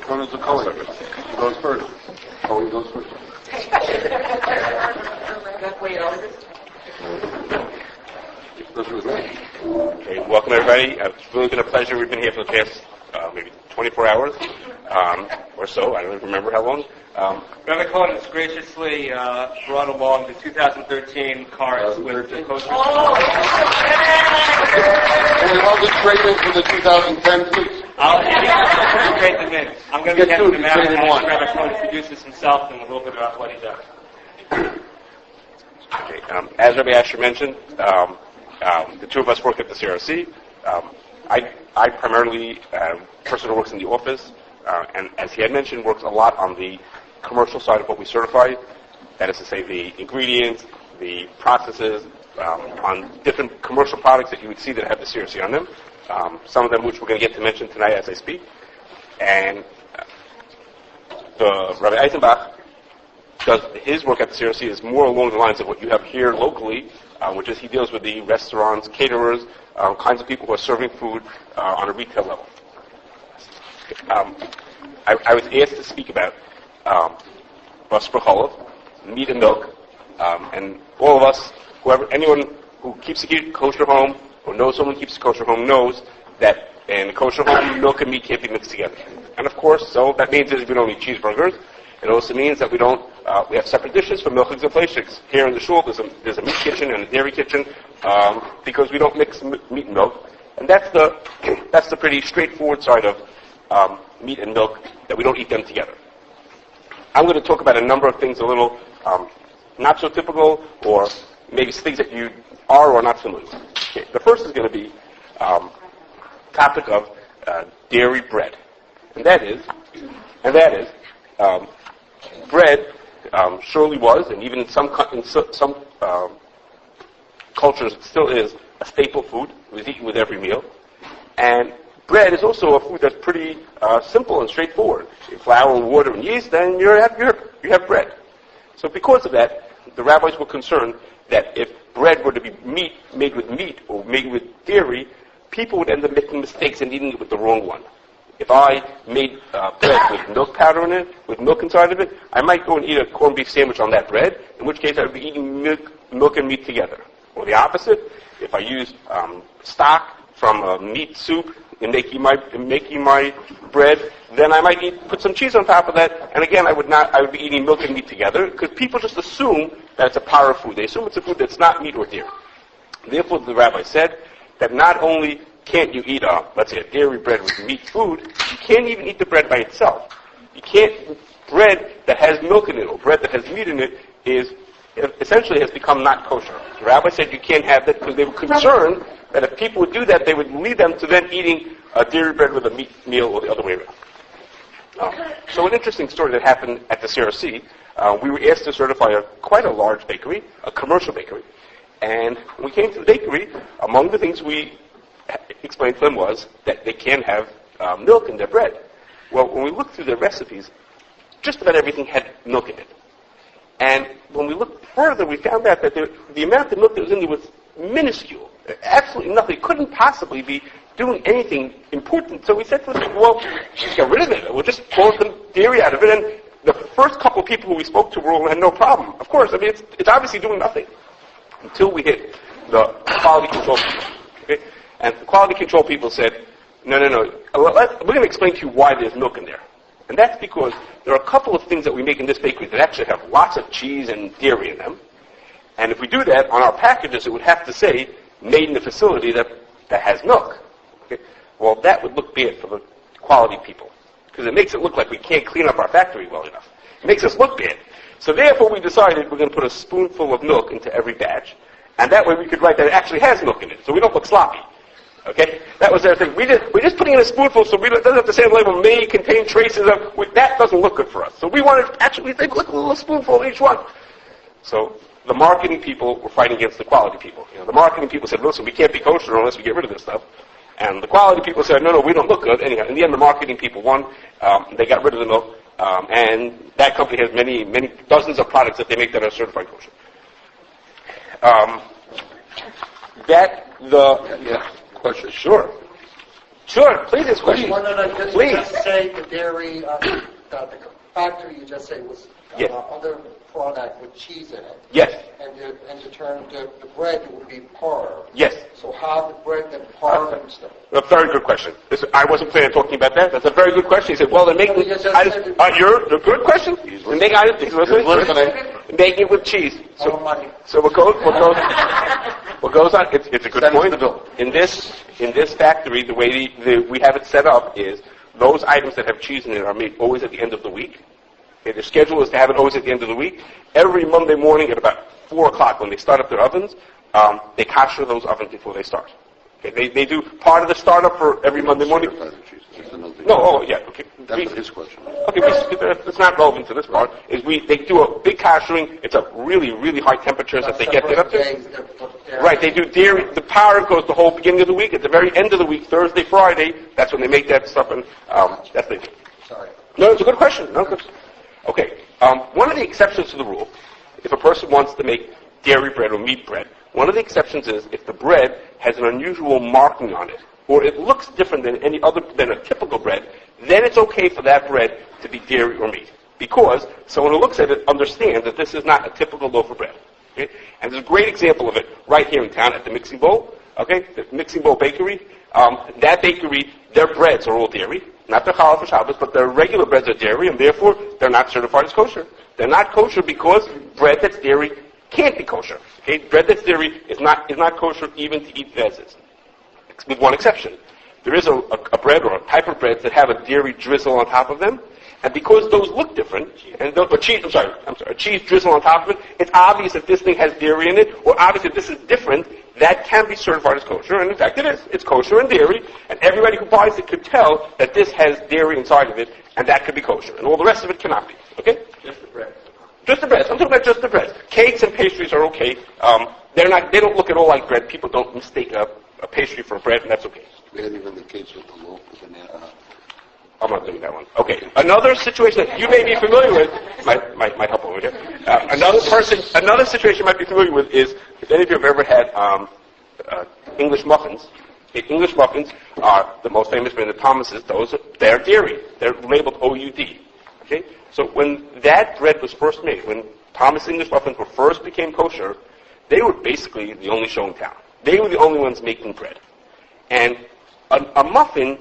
one is the Kohen? Who goes first? Oh, he goes first. Okay, welcome everybody. It's really been a pleasure. We've been here for the past maybe 24 hours or so. I don't even remember how long. Rabbi Cohen has graciously brought along the 2013 cars with the Kosher. And I'll just trade in for the 2010, please. I'll trade them in. I'm going to be getting them out and ask Rabbi Cohen to introduce himself and a little bit about what he does. Okay, as Rabbi Asher mentioned, the two of us work at the CRC. I primarily, person who works in the office, and as he had mentioned, works a lot on the commercial side of what we certify. That is to say, the ingredients, the processes, on different commercial products that you would see that have the CRC on them. Some of them which we're going to get to mention tonight as I speak. And the Rabbi Eichenbach does his work at the CRC is more along the lines of what you have here locally, which is he deals with the restaurants, caterers, kinds of people who are serving food on a retail level. I was asked to speak about Bas B'Cholov, meat and milk, and all of us, anyone who keeps a kosher home or knows someone who keeps a kosher home knows that in a kosher home, milk and meat can't be mixed together. And of course, so that means is we don't eat cheeseburgers. It also means that we have separate dishes for milchiks and fleishiks. Here in the shul, there's a meat kitchen and a dairy kitchen, because we don't mix meat and milk. And that's the pretty straightforward side of meat and milk, that we don't eat them together. I'm going to talk about a number of things a little not so typical, or maybe things that you are or not familiar with. Okay, the first is going to be topic of dairy bread, and that is bread surely was, and even in some cultures it still is, a staple food. It was eaten with every meal. And bread is also a food that's pretty simple and straightforward. You have flour and water and yeast, and you have bread. So because of that, the rabbis were concerned that if bread were to be made with meat or made with dairy, people would end up making mistakes and eating it with the wrong one. If I made bread with milk powder in it, with milk inside of it, I might go and eat a corned beef sandwich on that bread, in which case I would be eating milk and meat together. Or the opposite, if I used stock from a meat soup in making my bread, then I might put some cheese on top of that, and again I would be eating milk and meat together, because people just assume that it's a para food. They assume it's a food that's not meat or dairy. Therefore, the rabbi said that not only can't you eat let's say a dairy bread with meat food, you can't even eat the bread by itself. You can't, bread that has milk in it or bread that has meat in it essentially has become not kosher. The rabbi said you can't have that because they were concerned that if people would do that, they would lead them to then eating a dairy bread with a meat meal or the other way around. So an interesting story that happened at the CRC, we were asked to certify quite a large bakery, a commercial bakery. And when we came to the bakery, among the things we explained to them was that they can't have milk in their bread. Well, when we looked through their recipes, just about everything had milk in it. And when we looked further, we found out that the amount of milk that was in there was minuscule. Absolutely nothing. It couldn't possibly be doing anything important. So we said to them, well, just get rid of it. We'll just pull the dairy out of it. And the first couple of people who we spoke to had no problem. Of course, I mean, it's obviously doing nothing. Until we hit the quality control people. Okay? And the quality control people said, no. We're going to explain to you why there's milk in there. And that's because there are a couple of things that we make in this bakery that actually have lots of cheese and dairy in them. And if we do that, on our packages, it would have to say, made in a facility that has milk. Okay? Well, that would look bad for the quality people, because it makes it look like we can't clean up our factory well enough. It makes us look bad. So therefore, we decided we're going to put a spoonful of milk into every batch, and that way we could write that it actually has milk in it, so we don't look sloppy. Okay? That was their thing. We're just putting in a spoonful, so it doesn't have to say on the label, may contain traces of, that doesn't look good for us. So we wanted to actually think, look, a little spoonful of each one. So the marketing people were fighting against the quality people. The marketing people said, listen, we can't be kosher unless we get rid of this stuff. And the quality people said, no, we don't look good. Anyhow, in the end, the marketing people won. They got rid of the milk. And that company has many dozens of products that they make that are certified kosher. Question. Sure. Sure, please, this question. Why not just say the dairy, the factory you just said was Yes. other product with cheese in it. Yes. And the term, the bread would be par. Yes. So how the bread and par and stuff? A very good question. I wasn't planning on talking about that. That's a very good question. He said, well, they're making you just items. said it. You're a good question. They're making items. Making it with cheese. More money. So what goes on? It's a good point. In this factory, the way we have it set up is those items that have cheese in it are made always at the end of the week. Okay, the schedule is to have it always at the end of the week. Every Monday morning at about 4 o'clock when they start up their ovens, they kosher those ovens before they start. Okay, they do part of the startup for every Monday morning. Okay. That's his question. Okay, it's not relevant to this part. They do a big kashering. It's at really, really high temperatures that they get it up to. Right, they do dairy. The power goes the whole beginning of the week. At the very end of the week, Thursday, Friday, that's when they make that stuff, and that's what they do. Sorry. No, it's a good question. No, good. Okay, one of the exceptions to the rule, if a person wants to make dairy bread or meat bread, one of the exceptions is if the bread has an unusual marking on it, or it looks different than than a typical bread, then it's okay for that bread to be dairy or meat. Because someone who looks at it understands that this is not a typical loaf of bread. Okay? And there's a great example of it right here in town at the Mixing Bowl. Okay? The Mixing Bowl Bakery. That bakery, their breads are all dairy. Not their challah for Shabbos, but their regular breads are dairy, and therefore they're not certified as kosher. They're not kosher because bread that's dairy can't be kosher. Okay? Bread that's dairy is not kosher even to eat as is. With one exception. There is a bread or a type of bread that have a dairy drizzle on top of them, and because those look different, and a cheese drizzle on top of it, it's obvious that this thing has dairy in it, or obvious that this is different, that can be certified as kosher, and in fact it is. It's kosher and dairy, and everybody who buys it could tell that this has dairy inside of it, and that could be kosher, and all the rest of it cannot be. Okay? Just the bread. Just the bread. I'm talking about just the bread. Cakes and pastries are okay. They don't look at all like bread. People don't mistake a pastry for bread, and that's okay. We had even the case with the loaf with banana. I'm not doing that one. Okay. Another situation that you may be familiar with, might help over here. Another situation you might be familiar with is, if any of you have ever had English muffins. English muffins are the most famous brand of Thomas's. They're dairy. They're labeled OUD. Okay? So when that bread was first made, when Thomas English muffins first became kosher, they were basically the only show in town. They were the only ones making bread. And a muffin,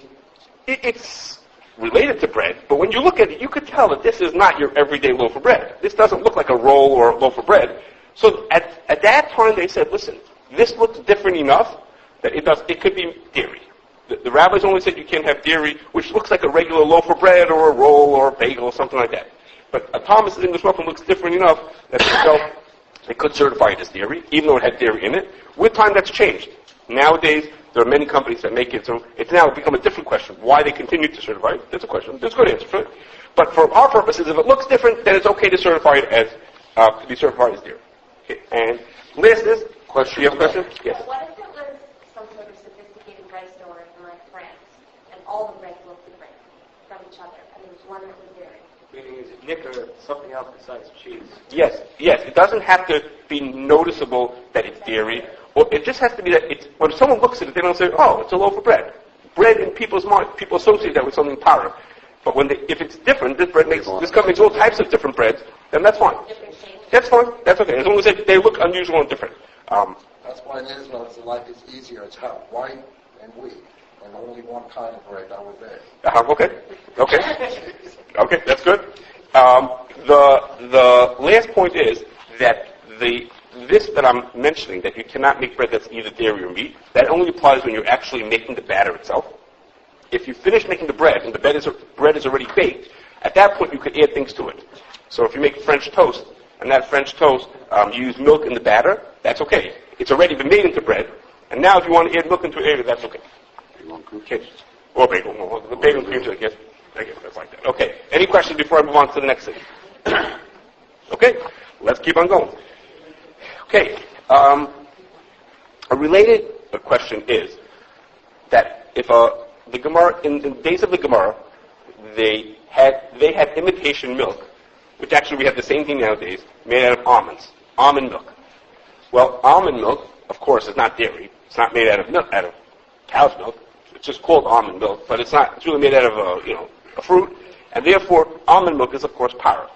it's related to bread, but when you look at it, you could tell that this is not your everyday loaf of bread. This doesn't look like a roll or a loaf of bread. So at that time they said, listen, this looks different enough that it could be dairy. The rabbis only said you can't have dairy, which looks like a regular loaf of bread or a roll or a bagel or something like that. But a Thomas's English muffin looks different enough that they could certify it as dairy, even though it had dairy in it. With time, that's changed. Nowadays, there are many companies that make it, so it's now become a different question. Why they continue to certify it, that's a question. There's a good answer for it. But for our purposes, if it looks different, then it's okay to certify it as, to be certified as dairy. Okay. And last is, question. You have a question? Yes. What if it was some sort of sophisticated bread store in like France, and all the breads looked different from each other, and there was one that was dairy? Meaning, is it nick or something else besides cheese? Yes. It doesn't have to be noticeable that it's dairy. Well, it just has to be that when someone looks at it, they don't say, oh, it's a loaf of bread. Bread in people's minds, people associate that with something powder. But if it's different, this company makes all types of different breads, then that's fine. That's fine. That's okay. As long as they look unusual and different. That's why in Israel, life is easier. It's white and wheat, and only one kind of bread that was there. Okay, that's good. The last point is that this that I'm mentioning, that you cannot make bread that's either dairy or meat, that only applies when you're actually making the batter itself. If you finish making the bread and the bread is already baked, at that point you could add things to it. So if you make French toast, and that French toast, you use milk in the batter, that's okay. It's already been made into bread, and now if you want to add milk into it, that's okay. Okay. Or bagel. No, the bagel and cream, I guess that's like that. Okay. Any questions before I move on to the next thing? Okay. Let's keep on going. Okay. A related question is that if the Gemara, in the days of the Gemara, they had imitation milk, which actually we have the same thing nowadays, made out of almond milk. Well, almond milk, of course, is not dairy. It's not made out of cow's milk. It's just called almond milk, but it's not. It's really made out of a fruit, and therefore almond milk is of course pure.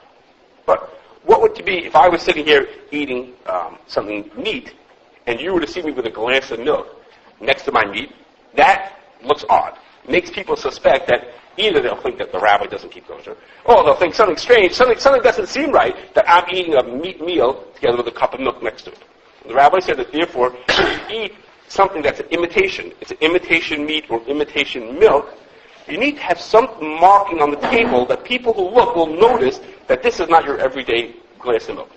But what would it be if I was sitting here eating something meat, and you were to see me with a glass of milk next to my meat? That looks odd. Makes people suspect that either they'll think that the rabbi doesn't keep kosher, or they'll think something strange, something doesn't seem right, that I'm eating a meat meal together with a cup of milk next to it. The rabbi said that therefore, if you eat something that's an imitation, it's an imitation meat or imitation milk, you need to have some marking on the table that people who look will notice that this is not your everyday glass of milk.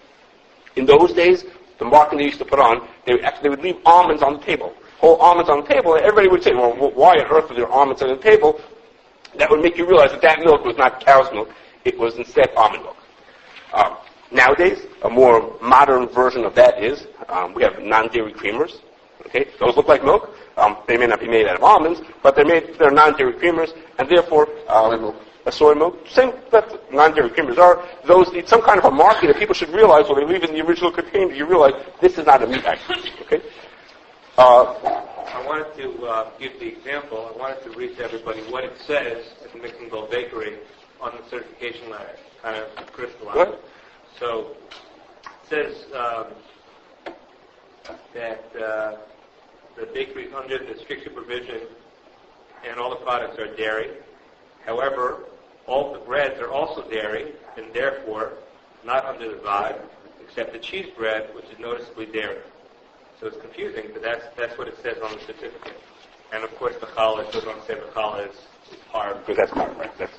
In those days, the marking they used to put on, they would leave almonds on the table, whole almonds on the table, and everybody would say, well, why on earth are there almonds on the table? That would make you realize that milk was not cow's milk, it was instead almond milk. Nowadays, a more modern version of that is, we have non-dairy creamers. Okay, those look like milk. They may not be made out of almonds, but they're non-dairy creamers, and therefore, a soy milk, same that non-dairy creamers are, those need some kind of a marking that people should realize when they leave in the original container. You realize this is not a meat item. Okay? I wanted to give the example. I wanted to read to everybody what it says at the Mix and Go Bakery on the certification letter, kind of crystallized. So it says that the bakery is under the strict supervision and all the products are dairy. However, all the breads are also dairy and therefore not under the vibe except the cheese bread, which is noticeably dairy. So it's confusing, but that's what it says on the certificate. And of course the challah, it doesn't say the challah is hard. Because that's hard, right? That's,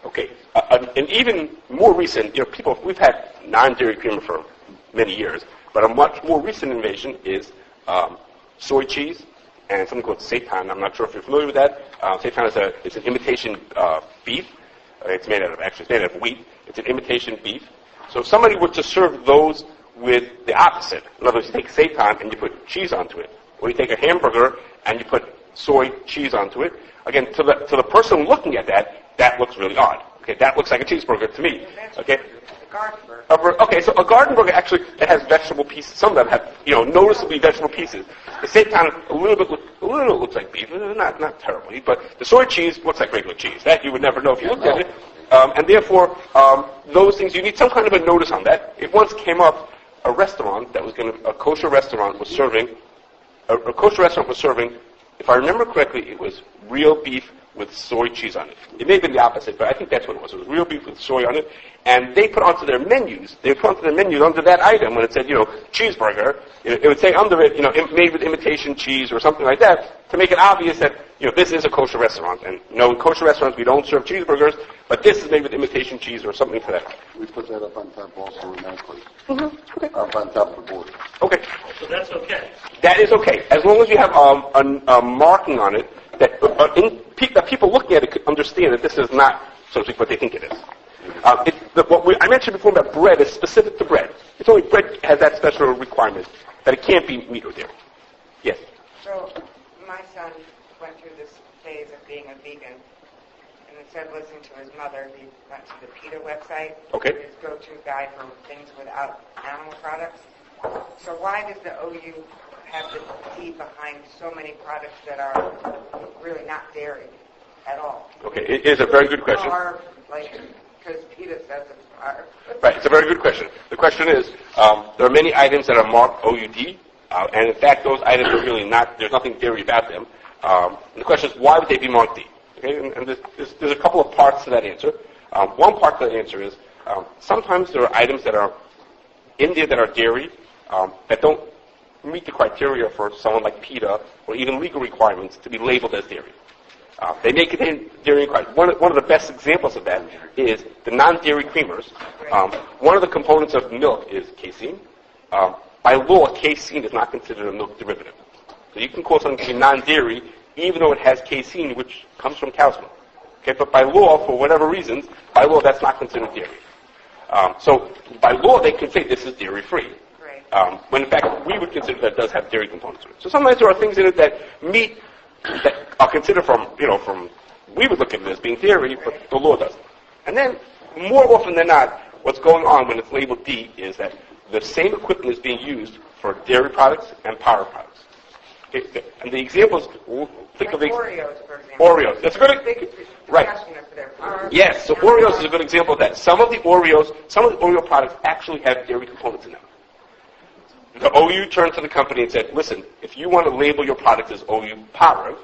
okay. And even more recent, we've had non-dairy creamer for many years, but a much more recent innovation is soy cheese and something called seitan. I'm not sure if you're familiar with that. Seitan is an imitation beef. It's made out of wheat. It's an imitation beef. So if somebody were to serve those with the opposite, in other words, you take seitan and you put cheese onto it, or you take a hamburger and you put soy cheese onto it, again, to the person looking at that looks really odd. Okay, that looks like a cheeseburger to me. Okay. Okay, so a garden burger actually it has vegetable pieces. Some of them have noticeably vegetable pieces. The seitan a little looks like beef, not terribly, but the soy cheese looks like regular cheese. That you would never know if you looked at it, and therefore those things you need some kind of a notice on that. It once came up a restaurant that was a kosher restaurant was serving a kosher restaurant was serving. If I remember correctly, it was real beef with soy cheese on it. It may have been the opposite, but I think that's what it was. It was real beef with soy on it. And they put onto their menus under that item, when it said, cheeseburger, it would say under it, made with imitation cheese or something like that, to make it obvious that, this is a kosher restaurant. And, in kosher restaurants we don't serve cheeseburgers, but this is made with imitation cheese or something to that. We put that up on top also in that place. Mm-hmm. Okay. Up on top of the board. Okay. So that's okay. That is okay, as long as you have a marking on it that people looking at it could understand that this is not, so to speak, what they think it is. I mentioned before about bread is specific to bread. It's only bread has that special requirement that it can't be meat or dairy. Yes. So my son went through this phase of being a vegan, and instead of listening to his mother, he went to the PETA website. Okay. His go-to guide for things without animal products. So why does the OU have the D behind so many products that are really not dairy at all? Okay, it is a very good question. Or, because PETA says it's are. Right, it's a very good question. The question is, there are many items that are marked OUD, and in fact those items are really not, there's nothing dairy about them. And the question is, why would they be marked D? Okay, and there's a couple of parts to that answer. One part to that answer is, sometimes there are items that are in there that are dairy, that don't meet the criteria for someone like PETA or even legal requirements to be labeled as dairy. They may contain dairy requirements. One of the best examples of that is the non-dairy creamers. One of the components of milk is casein. By law, casein is not considered a milk derivative. So you can call something to be non-dairy even though it has casein, which comes from cow's milk. Okay, but by law, for whatever reasons, by law that's not considered dairy. So by law, they can say this is dairy-free. When in fact we would consider that it does have dairy components to it. So sometimes there are things in it that meat that are considered from we would look at it as being dairy, but the law doesn't. And then more often than not, what's going on when it's labeled D is that the same equipment is being used for dairy products and powder products. Okay? And the examples, think of Like the Oreos, for example. Oreos. That's a good. Big Right. discussion of their food. Yes, so Oreos is a good example of that. Some of the Oreo products actually have dairy components in them. The OU turned to the company and said, listen, if you want to label your product as OU Parv,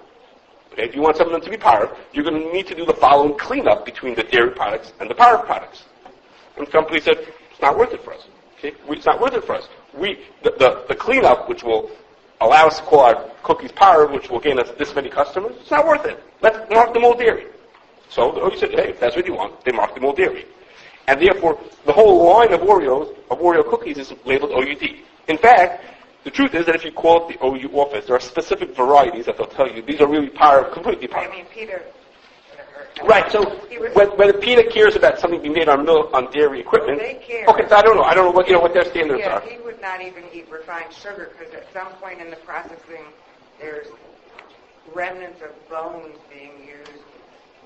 okay, if you want some of them to be Parv, you're going to need to do the following cleanup between the dairy products and the Parv products. And the company said, it's not worth it for us. Okay? It's not worth it for us. The cleanup, which will allow us to call our cookies Parv, which will gain us this many customers, it's not worth it. Let's mark them all dairy. So the OU said, hey, if that's what you want, they mark them all dairy. And therefore, the whole line of Oreo cookies is labeled OUD. In fact, the truth is that if you call it the OU office, there are specific varieties that they'll tell you, these are really completely Parv. I mean, Peter. Right, so whether PETA cares about something being made on milk, on dairy equipment, They care. okay, so I don't know what their standards Yeah, are. he would not even eat refined sugar because at some point in the processing, there's remnants of bones being used.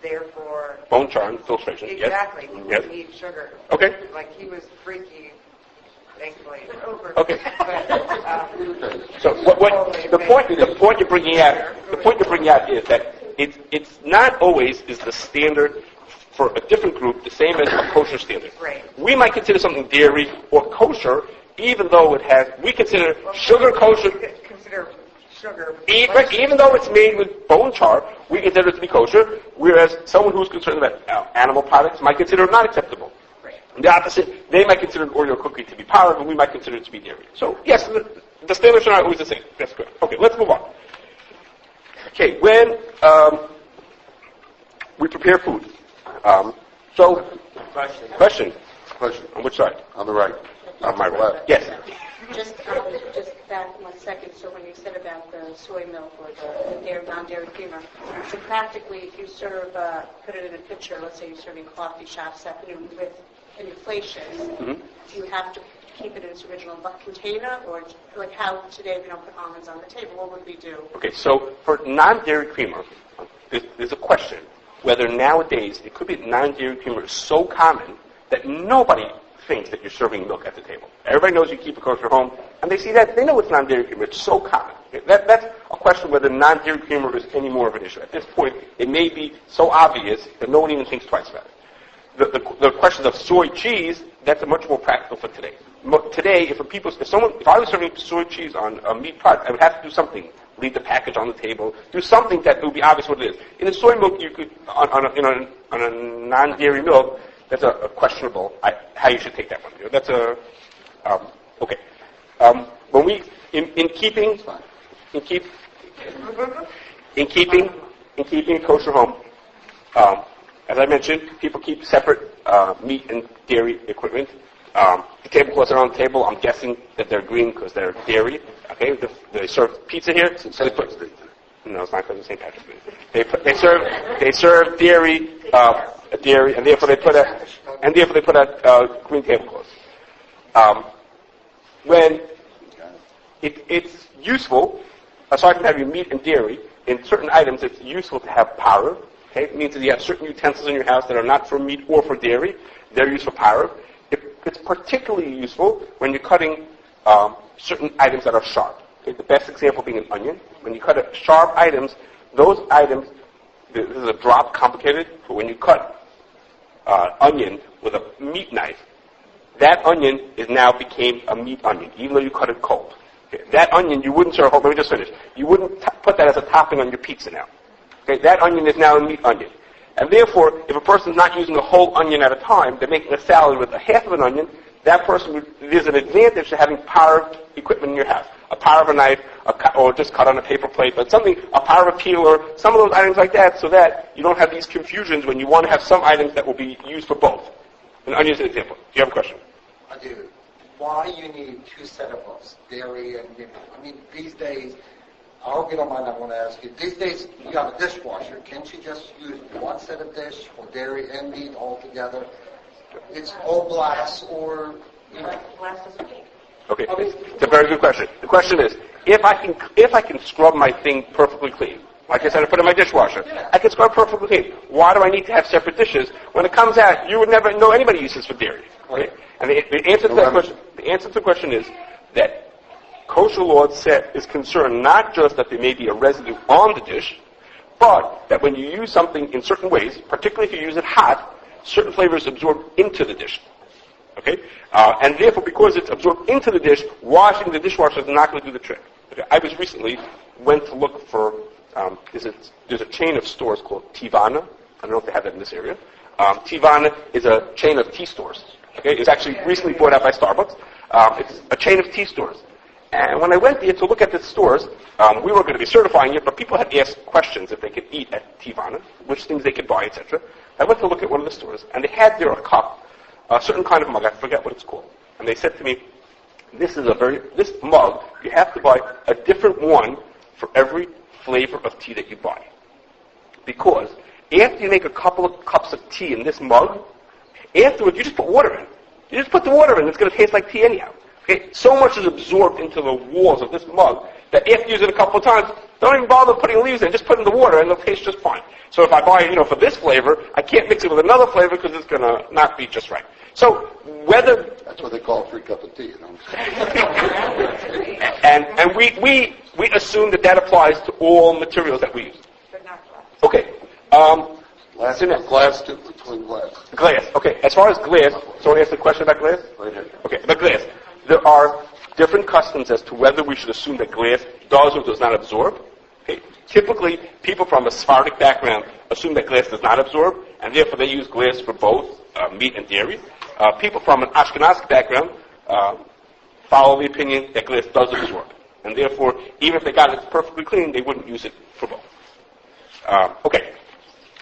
Therefore, Bone char and filtration, exactly, yes. he Yes. wouldn't eat sugar. Okay. Like he was freaky. Thankfully, it's over. Okay. But, So the point you're bringing out is that it's not always is the standard for a different group the same as a kosher standard. Right. We might consider something dairy or kosher, even though we consider sugar kosher. Consider sugar. Even though it's made with bone char, we consider it to be kosher, whereas someone who's concerned about animal products might consider it not acceptable. The opposite, they might consider an Oreo cookie to be Parv, and we might consider it to be dairy. So, yes, the standards are not always the same. That's good. Okay, let's move on. Okay, when we prepare food. Question. On which side? On the right. On my right. Yes. Just back 1 second. So when you said about the soy milk or the dairy, non-dairy creamer, so practically if you serve, put it in a pitcher, let's say you're serving coffee shops this afternoon with inflation, do you have to keep it in its original container, or like how today we don't put almonds on the table? What would we do? Okay, so for non-dairy creamer, there's a question whether nowadays it could be that non-dairy creamer is so common that nobody thinks that you're serving milk at the table. Everybody knows you keep a kosher home, and they see that, they know it's non-dairy creamer. It's so common. That's a question whether non-dairy creamer is any more of an issue. At this point, it may be so obvious that no one even thinks twice about it. The question of soy cheese, that's a much more practical for today. Today, if I was serving soy cheese on a meat product, I would have to do something. Leave the package on the table. Do something that would be obvious what it is. In a soy milk, you could, on a non-dairy milk, that's a questionable how you should take that one. That's okay. When we in keeping kosher home. As I mentioned, people keep separate meat and dairy equipment. The tablecloths are on the table. I'm guessing that they're green because they're dairy. Okay, they serve pizza here. So they put, no, it's not because of St. Patrick's Day. They serve dairy, and therefore they put a green tablecloth. When it's useful, aside from having meat and dairy, in certain items it's useful to have parv. Okay, it means that you have certain utensils in your house that are not for meat or for dairy. They're used for parv. It's particularly useful when you're cutting certain items that are sharp. Okay, the best example being an onion. When you cut sharp items, those items, this is a drop complicated, but when you cut onion with a meat knife, that onion now became a meat onion, even though you cut it cold. Okay, that onion you wouldn't serve, let me just finish. You wouldn't put that as a topping on your pizza now. Okay, that onion is now a meat onion. And therefore, if a person's not using a whole onion at a time, they're making a salad with a half of an onion, that person, there's an advantage to having parv equipment in your house. A parv knife, or just cut on a paper plate, but a parv peeler, some of those items like that, so that you don't have these confusions when you want to have some items that will be used for both. An onion is an example. Do you have a question? I do. Why you need two setups, dairy and meat? I mean, these days, I hope you don't mind, I want to ask you, these days you got a dishwasher. Can't you just use one set of dish for dairy and meat all together? It's all glass or, Glass doesn't make. Okay, it's a very good question. The question is, if I can scrub my thing perfectly clean, like I said, I put it in my dishwasher, I can scrub perfectly clean. Why do I need to have separate dishes? When it comes out, you would never know anybody uses for dairy. Okay? And the answer to the question is that kosher law is concerned not just that there may be a residue on the dish, but that when you use something in certain ways, particularly if you use it hot, certain flavors absorb into the dish. Okay? And therefore, because it's absorbed into the dish, washing the dishwasher is not going to do the trick. Okay? I was recently went to look for, there's a chain of stores called Tivana. I don't know if they have that in this area. Tivana is a chain of tea stores. Okay? It's actually recently bought out by Starbucks. It's a chain of tea stores. And when I went there to look at the stores, we were going to be certifying it, but people had asked questions if they could eat at Tivana, which things they could buy, etc. I went to look at one of the stores, and they had there a cup, a certain kind of mug, I forget what it's called. And they said to me, this mug, you have to buy a different one for every flavor of tea that you buy. Because after you make a couple of cups of tea in this mug, afterwards you just put water in. You just put the water in, it's going to taste like tea anyhow. Okay? So much is absorbed into the walls of this mug that after you use it a couple of times, don't even bother putting leaves in, just put in the water and it'll taste just fine. So if I buy, for this flavor, I can't mix it with another flavor because it's going to not be just right. So whether... That's what they call a free cup of tea, and we assume that applies to all materials that we use. But not glass. Okay. Glass too, between glass. Glass. Okay. As far as glass, someone asked a question about glass? Right here. Okay, the glass. There are different customs as to whether we should assume that glass does or does not absorb. Okay. Typically, people from a Sephardic background assume that glass does not absorb, and therefore they use glass for both meat and dairy. People from an Ashkenazic background follow the opinion that glass does absorb, and therefore, even if they got it perfectly clean, they wouldn't use it for both. Okay.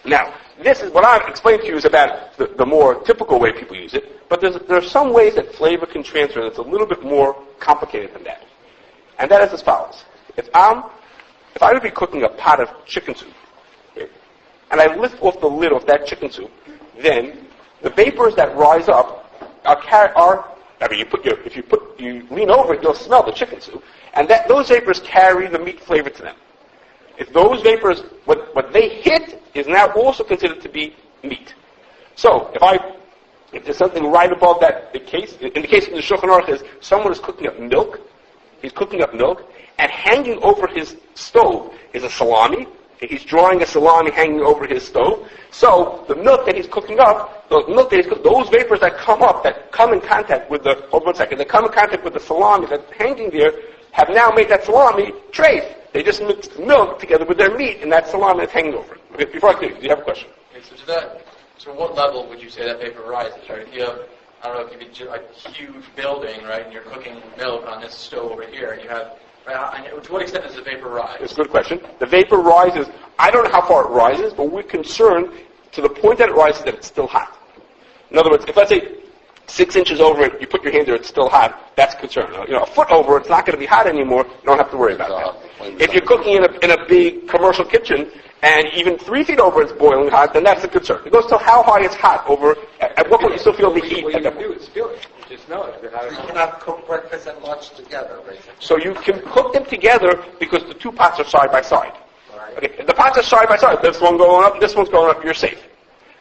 Now, this is what I've explained to you is about the more typical way people use it, but there are some ways that flavor can transfer that's a little bit more complicated than that. And that is as follows. If I would be cooking a pot of chicken soup, okay, and I lift off the lid of that chicken soup, then the vapors that rise up you lean over it, you'll smell the chicken soup, and those vapors carry the meat flavor to them. If those vapors, what they hit is now also considered to be meat. So, if there's something right above that, in the case of the Shulchan Aruch is someone is cooking up milk, he's cooking up milk, and hanging over his stove is a salami. He's drawing a salami hanging over his stove. So, the milk that he's cooking up, those vapors that come up, that come in contact with that come in contact with the salami that's hanging there, have now made that salami trace. They just mixed milk together with their meat, and that salami is hanging over it. Okay, before I do you have a question? Okay, so what level would you say that vapor rises, right? If you have, I don't know, if you could do a huge building, right, and you're cooking milk on this stove over here, and you have, right, to what extent does the vapor rise? It's a good question. The vapor rises, I don't know how far it rises, but we're concerned to the point that it rises that it's still hot. In other words, if let's say 6 inches over it, you put your hand there, it's still hot, that's a concern. A foot over, it's not going to be hot anymore, you don't have to worry about that. If you're cooking in a big commercial kitchen, and even 3 feet over it's boiling hot, then that's a concern. It goes to how high it's hot over, at what point you still feel the heat. What you can do is feel it. You just know it. You cannot cook breakfast and lunch together, basically. So you can cook them together because the two pots are side by side. Right. Okay, if the pots are side by side, this one going up, this one's going up, you're safe.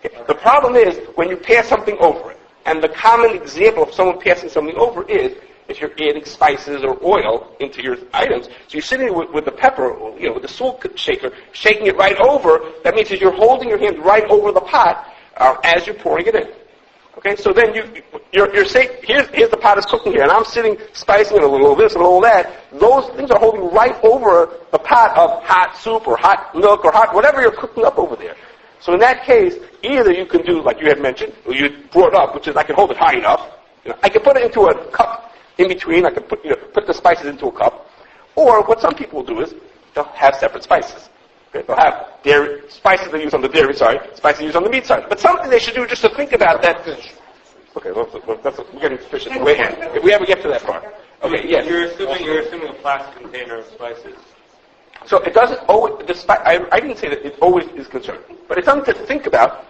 Okay. The problem is when you pass something over it. And the common example of someone passing something over is if you're adding spices or oil into your items. So you're sitting with the pepper, with the salt shaker, shaking it right over. That means that you're holding your hand right over the pot as you're pouring it in. Okay, so then you're safe. Here's the pot is cooking here, and I'm sitting spicing it a little this, a little that. Those things are holding right over the pot of hot soup or hot milk or hot whatever you're cooking up over there. So in that case, either you can do like you had mentioned, or you brought up, which is I can hold it high enough. I can put it into a cup in between. I can put the spices into a cup. Or what some people will do is they'll have separate spices. Okay, they'll have dairy spices they use on the dairy side, spices they use on the meat side. But something they should do just to think about that. Okay, we're getting fish at the way end. If we ever get to that part. Okay, yes. You're assuming a plastic container of spices. So it doesn't always, I didn't say that it always is concerned, but it's something to think about,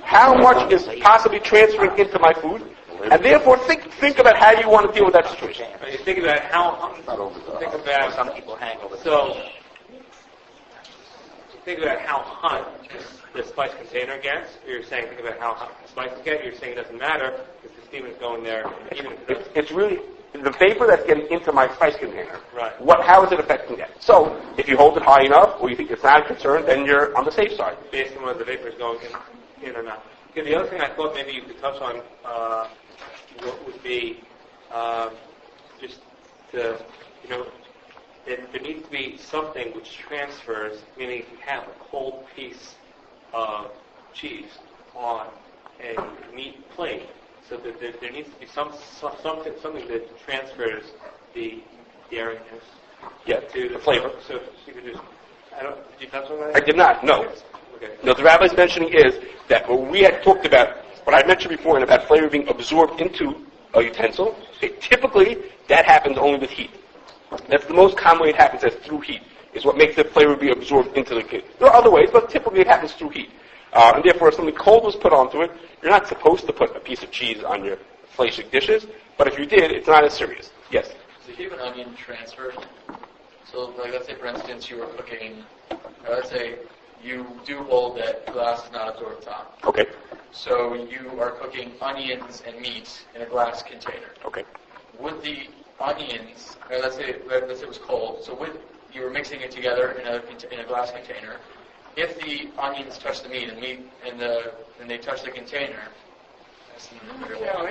how much is possibly transferring into my food, and therefore think about how you want to deal with that situation. You think about Some people hang over. So, think about how hot the spice container gets. You're saying think about how hot the spices get. You're saying it doesn't matter because the steam is going there. Even if it's really the vapor that's getting into my spice container. Right. How is it affecting that? So if you hold it high enough, or you think it's not a concern, then you're on the safe side. Based on whether the vapor is going in or not. Okay, the other thing I thought maybe you could touch on would be just the, there needs to be something which transfers, meaning if you have a cold piece of cheese on a meat plate, so that there needs to be something that transfers the dairiness to the flavor. So you could just, did you touch on that? I did not, no. Okay. No, the rabbi's mentioning is that what we had talked about, what I mentioned before, about flavor being absorbed into a utensil, typically that happens only with heat. That's the most common way it happens, is through heat, is what makes the flavor be absorbed into the kit. There are other ways, but typically it happens through heat. And therefore, if something cold was put onto it, you're not supposed to put a piece of cheese on your fleshig dishes, but if you did, it's not as serious. Yes? So if you have an onion transfer, so like let's say for instance you were cooking, let's say you do hold that glass is not absorbed top. Okay. So you are cooking onions and meat in a glass container. Okay. Would the onions, or let's say it was cold, so you were mixing it together in a glass container. If the onions touch the meat and they touch the container,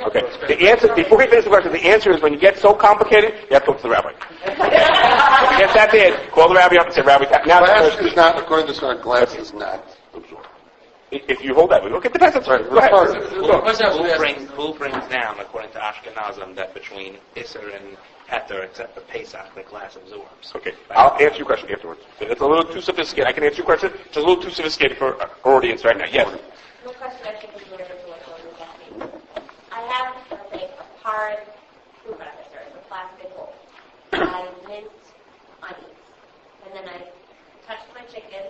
okay. The answer, before we finish the question, the answer is when you get so complicated, you have to talk to the rabbi. If you get that bad, call the rabbi up and say, Rabbi, now Glass is not, according to this one, glass is not absorbed. if you hold that, okay, it depends. Go ahead. Who brings down, according to Ashkenazim, that between Isser and Heter, except for Pesach, the glass absorbs? Okay, I'll answer your question afterwards. It's a little too sophisticated. I can answer your question. It's a little too sophisticated for our audience right now. Yes? The question I think is related to what you're asking. I have, let's say, a hard food processor, it's a plastic bowl. I mince onions, and then I touch my chicken,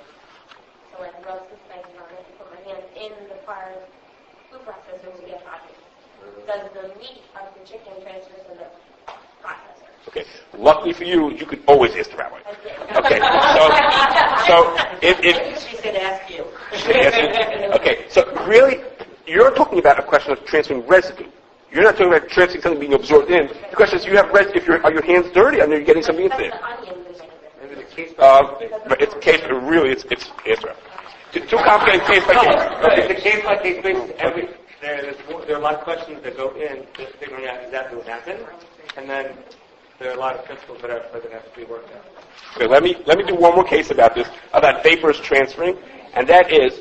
so I roast the spices on it, and put my hands in the hard food processor to get onions. Does the meat of the chicken transfer to the processor? Okay. Luckily for you, you could always ask the rabbi. Okay. So if She said ask you. okay. So really, you're talking about a question of transferring residue. You're not talking about transferring something being absorbed in. The question is, you have are your hands dirty and you're getting something into there? But it's case. Really, it's answer. Too complicated case by case. It's a case by case basis. There are a lot of questions that go in just figuring out exactly what happened, and then there are a lot of principles that have to be worked out. Okay, let me do one more case about this, about vapors transferring, and that is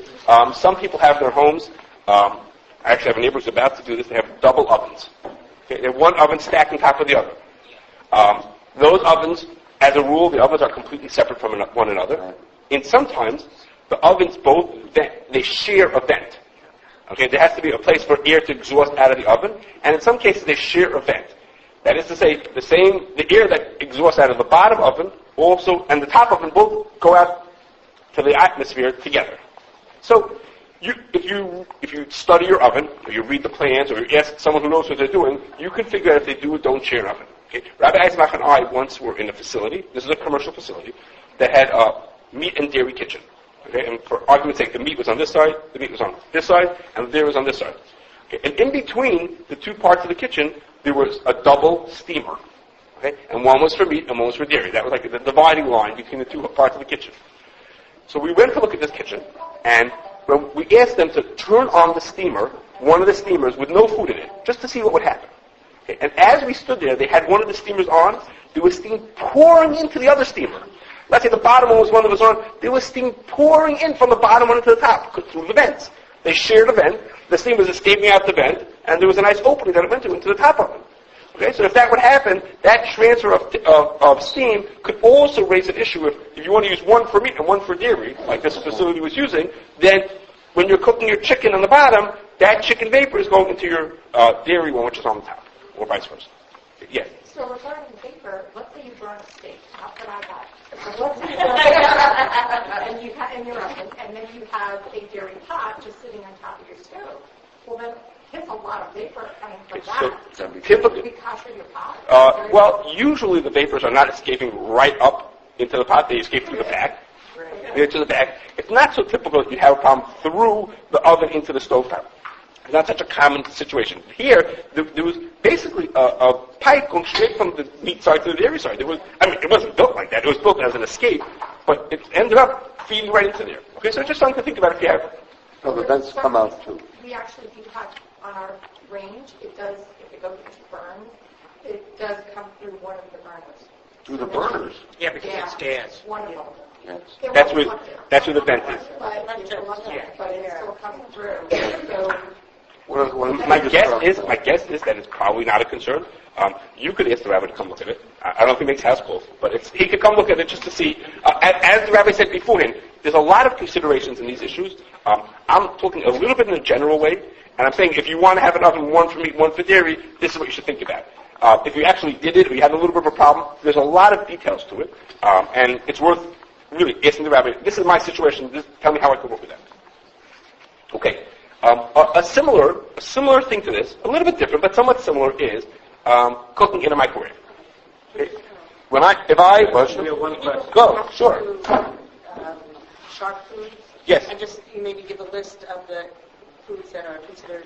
some people have their homes. I actually have a neighbor who's about to do this. They have double ovens. Okay, they have one oven stacked on top of the other. Those ovens, as a rule, the ovens are completely separate from one another. And sometimes the ovens both vent. They share a vent. Okay, there has to be a place for air to exhaust out of the oven, and in some cases they share a vent. That is to say, the air that exhausts out of the bottom oven also and the top oven both go out to the atmosphere together. So, if you study your oven, or you read the plans, or you ask someone who knows what they're doing, you can figure out if they do or don't share an oven. Okay? Rabbi Eisenbach and I once were in a facility. This is a commercial facility that had a meat and dairy kitchen. Okay, and for argument's sake, the meat was on this side, the meat was on this side, and the dairy was on this side. Okay, and in between the two parts of the kitchen, there was a double steamer. Okay, and one was for meat and one was for dairy. That was like the dividing line between the two parts of the kitchen. So we went to look at this kitchen, and we asked them to turn on the steamer, one of the steamers with no food in it, just to see what would happen. Okay, and as we stood there, they had one of the steamers on, there was steam pouring into the other steamer. Let's say the bottom one was one that was on, there was steam pouring in from the bottom one into the top, through the vents. They shared a vent, the steam was escaping out the vent, and there was a nice opening that it went into the top of it. Okay, so if that would happen, that transfer of steam could also raise an issue if you want to use one for meat and one for dairy, like this facility was using, then when you're cooking your chicken on the bottom, that chicken vapor is going into your dairy one, which is on the top, or vice versa. Yes? So regarding vapor, let's say you burn a steak, not that I got. So let's say you burn a and you have in your oven, and then you have a dairy pot just sitting on top of your stove. Well, then it's a lot of vapor coming from that. Typically, Would you kosher your pot? well, usually the vapors are not escaping right up into the pot. They escape through the back. To the back. It's not so typical that you have a problem through the oven into the stovetop. It's not such a common situation. Here, there was basically a pipe going straight from the meat side to the dairy side. It wasn't built like that. It was built as an escape, but it ended up feeding right into there. Okay, so just something to think about if you have. So the vents come out too. We actually do have on our range, it does, if it goes into burns, it does come through one of the burners. Through the burners. Yeah, because it's gas. One of them. Yes. They're That's all where electric, the vent is. but it's electric, but it still comes through. So My guess is that it's probably not a concern. You could ask the rabbi to come look at it. I don't know if he makes house calls, but he could come look at it just to see. As the rabbi said beforehand, there's a lot of considerations in these issues. I'm talking a little bit in a general way, and I'm saying if you want to have an oven, one for meat, one for dairy, this is what you should think about. If you actually did it, or you had a little bit of a problem, there's a lot of details to it, and it's worth really asking the rabbi, this is my situation, tell me how I could work with that. Okay. A similar thing to this, a little bit different, but somewhat similar, is cooking in a microwave. Okay. We have one question. Go, sure. Sharp foods? Yes. And just maybe give a list of the foods that are considered.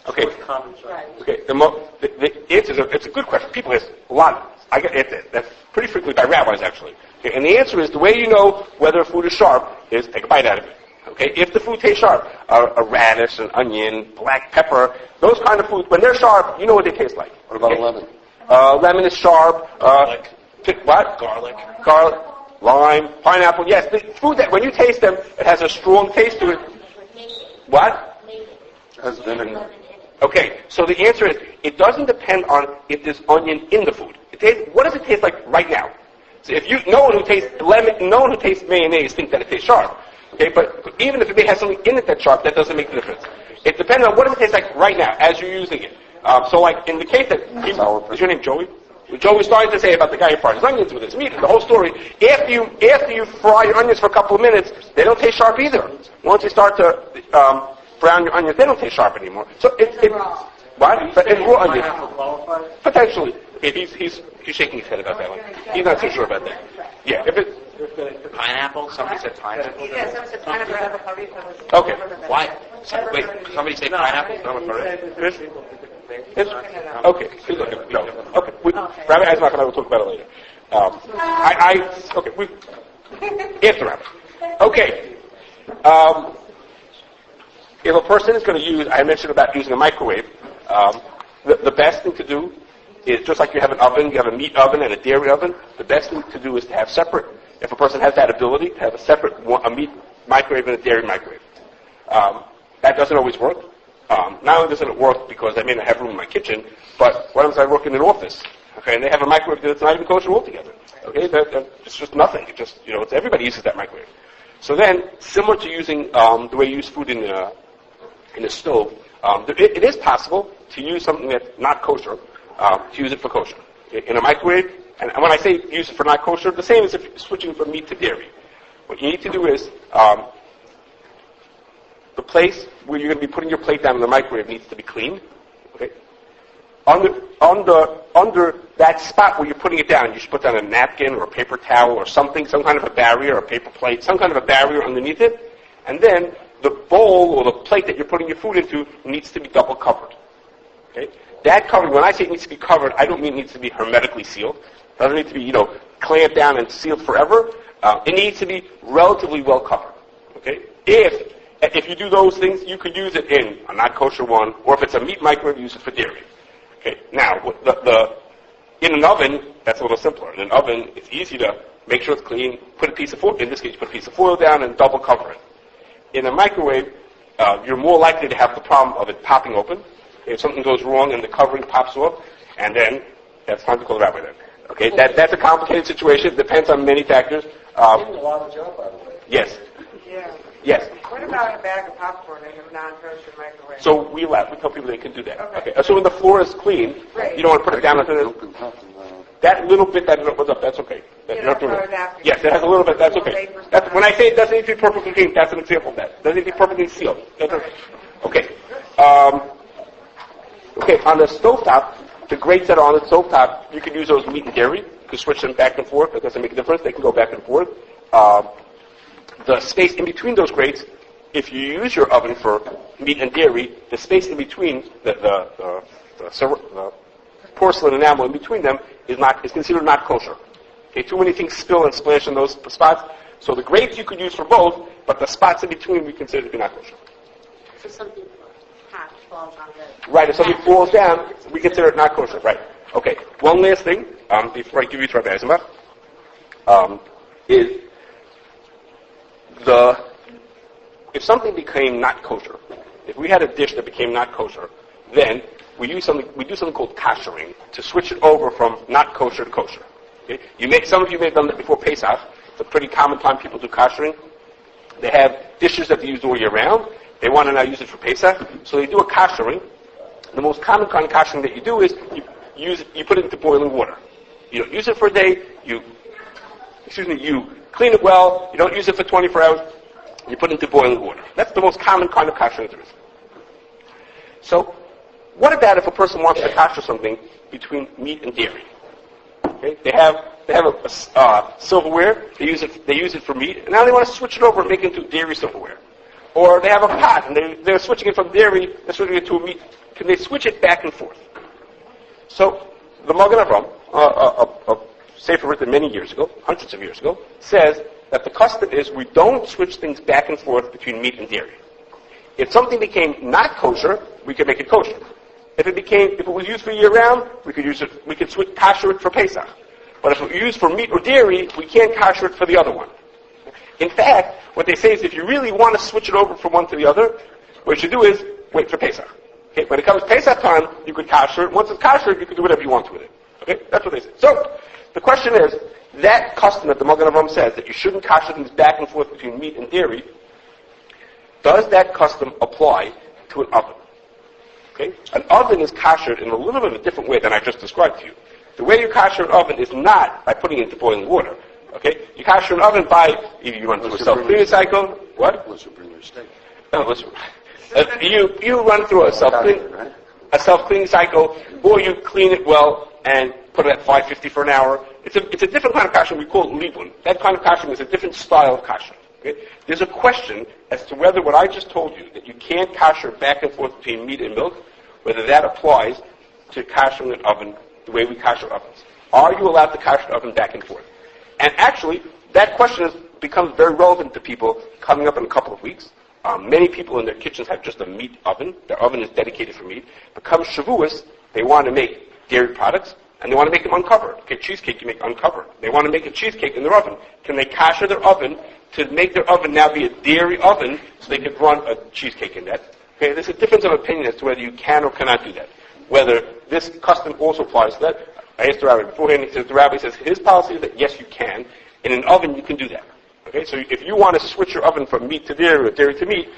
Okay. Common sharp. Right. Okay. The answer is it's a good question. People ask a lot. I get it. That's pretty frequently by rabbis actually. Okay. And the answer is the way you know whether a food is sharp is take a bite out of it. Okay, if the food tastes sharp, a radish, an onion, black pepper, those kind of foods, when they're sharp, you know what they taste like. What about lemon? Lemon is sharp. Garlic. What? Garlic. Lime, pineapple. Yes, the food that when you taste them, it has a strong taste to it. What? Has vinegar. Okay, so the answer is it doesn't depend on if there's onion in the food. What does it taste like right now? So if no one who tastes lemon, no one who tastes mayonnaise thinks that it tastes sharp. Okay, but even if it may have something in it that's sharp, that doesn't make a difference. It depends on what does it taste like right now as you're using it. So like in the case that, is your name Joey? Joey started to say about the guy who fries onions with his meat. The whole story, after you fry your onions for a couple of minutes, they don't taste sharp either. Once you start to brown your onions, they don't taste sharp anymore. So what? But in raw onions, potentially. He's shaking his head about that one. He's not too sure about that. Yeah, if it. Pineapple? Somebody said pineapple. Yeah, someone said pineapple. Okay. Why? Wait, somebody say pineapple? Okay. No. Okay. Rabbi Eismach and I will talk about it later. After Rabbi. Okay. If a person is going to use, I mentioned about using a microwave, the best thing to do is just like you have an oven, you have a meat oven and a dairy oven, the best thing to do is to have separate, if a person has that ability, to have a meat microwave and a dairy microwave. That doesn't always work. Not only doesn't it work because I may not have room in my kitchen, but what if I work in an office? Okay, and they have a microwave that's not even kosher altogether. Okay, it's just nothing. It just, everybody uses that microwave. So then, similar to using the way you use food in a stove, it is possible to use something that's not kosher, to use it for kosher. In a microwave, and when I say use it for not kosher, the same as if you're switching from meat to dairy. What you need to do is, the place where you're going to be putting your plate down in the microwave needs to be clean. Okay? Under that spot where you're putting it down, you should put down a napkin or a paper towel or something, some kind of a barrier, a paper plate, some kind of a barrier underneath it. And then the bowl or the plate that you're putting your food into needs to be double covered. Okay? That covering, when I say it needs to be covered, I don't mean it needs to be hermetically sealed. It doesn't need to be, clamped down and sealed forever. It needs to be relatively well covered. Okay? If you do those things, you could use it in a not kosher one, or if it's a meat microwave, use it for dairy. Okay? Now, in an oven, that's a little simpler. In an oven, it's easy to make sure it's clean, put a piece of foil, in this case, put a piece of foil down and double cover it. In a microwave, you're more likely to have the problem of it popping open. If something goes wrong and the covering pops off, and then that's time to call the rabbi then. Okay, that's a complicated situation. It depends on many factors. It's a lot of job, by the way. Yes. Yeah. Yes. What about a bag of popcorn in a non-kosher microwave? So we tell people they can do that. Okay. So when the floor is clean, you don't want to put it down into that little bit that was up. That's okay. Yes, it has a little bit. That's okay. When I say it doesn't need to be perfectly clean, that's an example of that. It doesn't need to be perfectly sealed. Okay. Okay. On the stovetop, the grates that are on the stovetop, you can use those meat and dairy. You can switch them back and forth. It doesn't make a difference. They can go back and forth. The space in between those grates if you use your oven for meat and dairy, the space in between the porcelain enamel in between them is considered not kosher. Okay, too many things spill and splash in those spots. So the grates you could use for both, but the spots in between we consider to be not kosher. So something hot falls on the... Right, if something falls down, we consider it not kosher. Right. Okay, one last thing, before I give you to Rabbi Eisenbach, is if something became not kosher, if we had a dish that became not kosher, then we do something called kashering to switch it over from not kosher to kosher. Okay? Some of you may have done that before Pesach. It's a pretty common time people do kashering. They have dishes that they use all year round. They want to now use it for Pesach, so they do a kashering. The most common kind of kashering that you do is you put it into boiling water. You don't use it for a day. You clean it well. You don't use it for 24 hours. You put it into boiling water. That's the most common kind of kashering there is. So, what about if a person wants to kasher something between meat and dairy? Okay? They have a silverware. They use it for meat, and now they want to switch it over and make it into dairy silverware. Or they have a pot, and they're switching it from dairy, they're switching it to a meat. Can they switch it back and forth? So, the Magen Avram, a sefer written many years ago, hundreds of years ago, says that the custom is we don't switch things back and forth between meat and dairy. If something became not kosher, we could make it kosher. If it was used for year round, we could kasher it for Pesach. But if it was used for meat or dairy, we can't kasher it for the other one. In fact, what they say is if you really want to switch it over from one to the other, what you should do is wait for Pesach. Okay? When it comes Pesach time, you could kasher it. Once it's kasher, you can do whatever you want with it. Okay? That's what they say. So, the question is, that custom that the Magen Avram says that you shouldn't kasher things back and forth between meat and dairy, does that custom apply to an oven? Okay? An oven is kashered in a little bit of a different way than I just described to you. The way you kasher an oven is not by putting it into boiling water. Okay? You kasher an oven by either you run through a self-cleaning cycle. What? Unless you bring your steak. You run through a self-cleaning cycle, or you clean it well and put it at 550 for an hour. It's a different kind of kashering. We call it libun. That kind of kashering is a different style of kashering. Okay? There's a question as to whether what I just told you, that you can't kasher back and forth between meat and milk, whether that applies to kashering an oven the way we kasher ovens. Are you allowed to kasher an oven back and forth? And actually, that question becomes very relevant to people coming up in a couple of weeks. Many people in their kitchens have just a meat oven. Their oven is dedicated for meat. But come Shavuos, they want to make dairy products, and they want to make them uncovered. Okay, cheesecake you make uncovered. They want to make a cheesecake in their oven. Can they kasher their oven to make their oven now be a dairy oven so they could run a cheesecake in that? Okay, there's a difference of opinion as to whether you can or cannot do that. Whether this custom also applies to that. I asked the rabbi beforehand, the rabbi says his policy is that yes, you can. In an oven, you can do that. Okay, so if you want to switch your oven from meat to dairy or dairy to meat,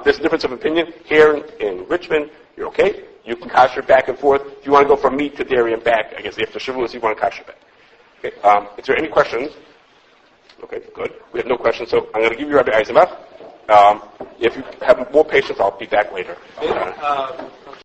there's a difference of opinion. Here in Richmond, you're okay. You can kasher back and forth. If you want to go from meat to dairy and back, I guess after Shavuos, you want to kasher back. Okay, is there any questions? Okay, good. We have no questions, so I'm going to give you Rabbi Eisenbach. If you have more patience, I'll be back later.